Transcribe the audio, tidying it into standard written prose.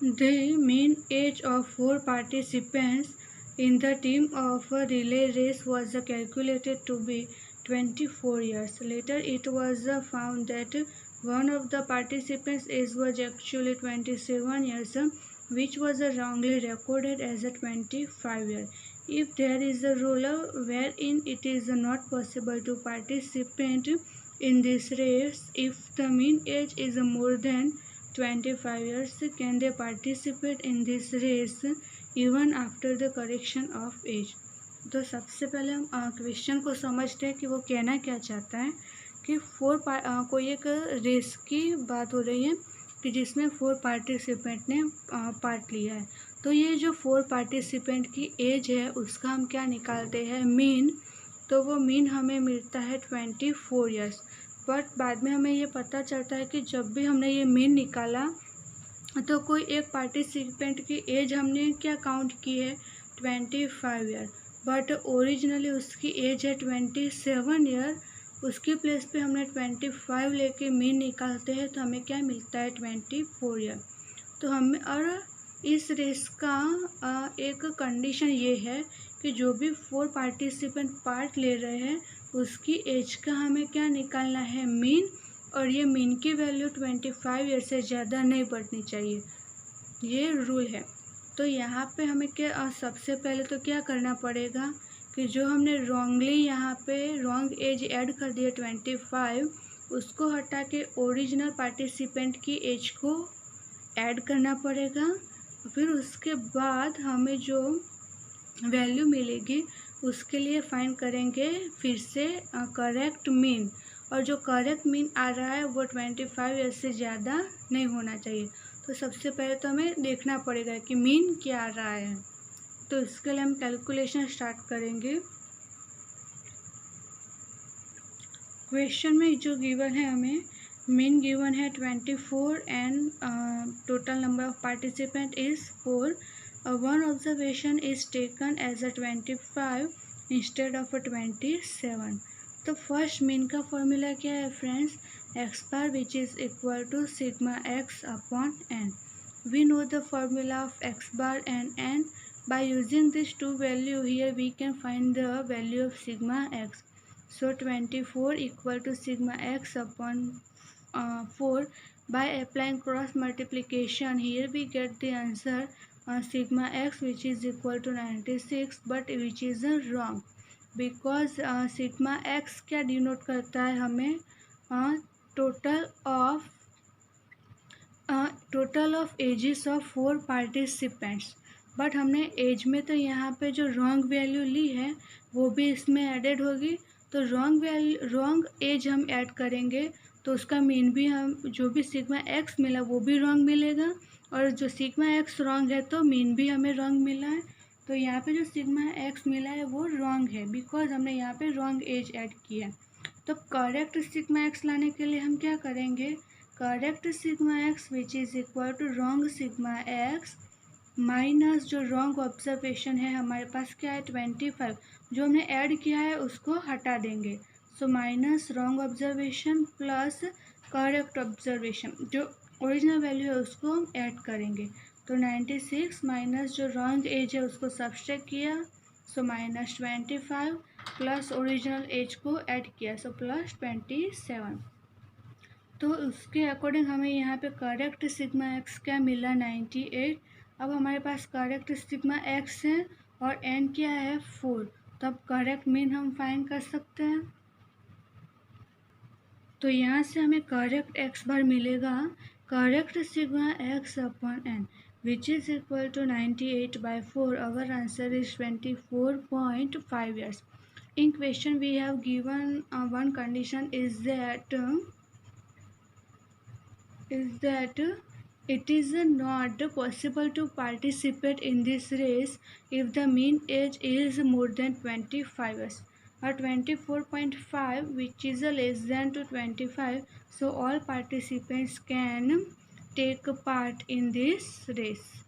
The mean age of 4 participants in the team of a relay race was calculated to be 24 years. Later, it was found that one of the participants' age was actually 27 years, which was wrongly recorded as a 25 years. If there is a rule wherein it is not possible to participate in this race if the mean age is more than 25 years, can they participate in this race even after the correction of age? तो सबसे पहले हम question को समझते हैं कि वो कहना क्या चाहता है कि कोई एक रेस की बात हो रही है कि जिसमें 4 पार्टिसिपेंट ने पार्ट लिया है। तो ये जो 4 पार्टिसिपेंट की एज है उसका हम क्या निकालते हैं, मीन। तो वो मीन हमें मिलता है 24 ईयर्स। बट बाद में हमें ये पता चलता है कि जब भी हमने ये मीन निकाला तो कोई एक पार्टिसिपेंट की एज हमने क्या काउंट की है, 25 ईयर। बट ओरिजिनली उसकी एज है 27 ईयर। उसकी प्लेस पे हमने 25 लेके मीन निकालते हैं तो हमें क्या मिलता है, 24 ईयर। तो हमें और इस रेस का एक कंडीशन ये है कि जो भी 4 पार्टिसिपेंट पार्ट ले रहे हैं उसकी एज का हमें क्या निकालना है, मीन। और ये मीन की वैल्यू 25 ईयर से ज़्यादा नहीं बढ़नी चाहिए, ये रूल है। तो यहाँ पे हमें क्या सबसे पहले तो क्या करना पड़ेगा कि जो हमने रॉन्गली यहाँ पे रॉन्ग एज ऐड कर दिया 25, उसको हटा के ओरिजिनल पार्टिसिपेंट की एज को ऐड करना पड़ेगा। फिर उसके बाद हमें जो वैल्यू मिलेगी उसके लिए फाइंड करेंगे फिर से करेक्ट मीन। और जो करेक्ट मीन आ रहा है वो 25 ईयर से ज़्यादा नहीं होना चाहिए। तो सबसे पहले तो हमें देखना पड़ेगा कि मीन क्या आ रहा है। तो इसके लिए हम कैलकुलेशन स्टार्ट करेंगे। क्वेश्चन में जो गिवन है हमें मीन गिवन है 24 and total number of participant is 4। One observation is taken as a 25 instead of a 27. तो फर्स्ट मीन का फॉर्मूला क्या है friends, X bar which is equal to sigma X upon N. We know the formula of X bar and N. By using this two value here we can find the value of sigma X. So 24 equal to sigma X upon 4। By applying cross multiplication here we get the answer sigma x which is equal to 96, but which is wrong because sigma x क्या denote करता है हमें total of ages of 4 participants. But हमने age में तो यहाँ पे जो रॉन्ग वैल्यू ली है वो भी इसमें एडेड होगी। तो रॉन्ग एज हम ऐड करेंगे तो उसका मीन भी हम जो भी सिग्मा एक्स मिला वो भी रॉन्ग मिलेगा। और जो सिग्मा एक्स रॉन्ग है तो मीन भी हमें रॉन्ग मिला है। तो यहाँ पे जो सिग्मा एक्स मिला है वो रॉन्ग है बिकॉज हमने यहाँ पे रॉन्ग एज ऐड किया। तो करेक्ट सिग्मा एक्स लाने के लिए हम क्या करेंगे, correct sigma X which is equal to wrong sigma X minus जो रॉन्ग ऑब्जर्वेशन है हमारे पास क्या है 25, जो हमने ऐड किया है उसको हटा देंगे। So minus wrong observation plus correct observation, जो ओरिजिनल वैल्यू है उसको हम ऐड करेंगे। तो 96 माइनस जो रॉन्ग एज है उसको सब्सट्रैक्ट किया, so minus 25 plus original age को ऐड किया, सो प्लस 27। तो उसके अकॉर्डिंग हमें यहाँ पे करेक्ट सिग्मा एक्स क्या मिला, 98। अब हमारे पास करेक्ट सिग्मा एक्स है और एन क्या है 4। तो अब करेक्ट मीन हम फाइंड कर सकते हैं। तो यहाँ से हमें करेक्ट एक्स बार मिलेगा correct sigma X upon N which is equal to 98/4। Our answer is 24.5 years. In question we have given one condition is that it is not possible to participate in this race if the mean age is more than 25 years or 24.5 which is less than to 25. So all participants can take part in this race.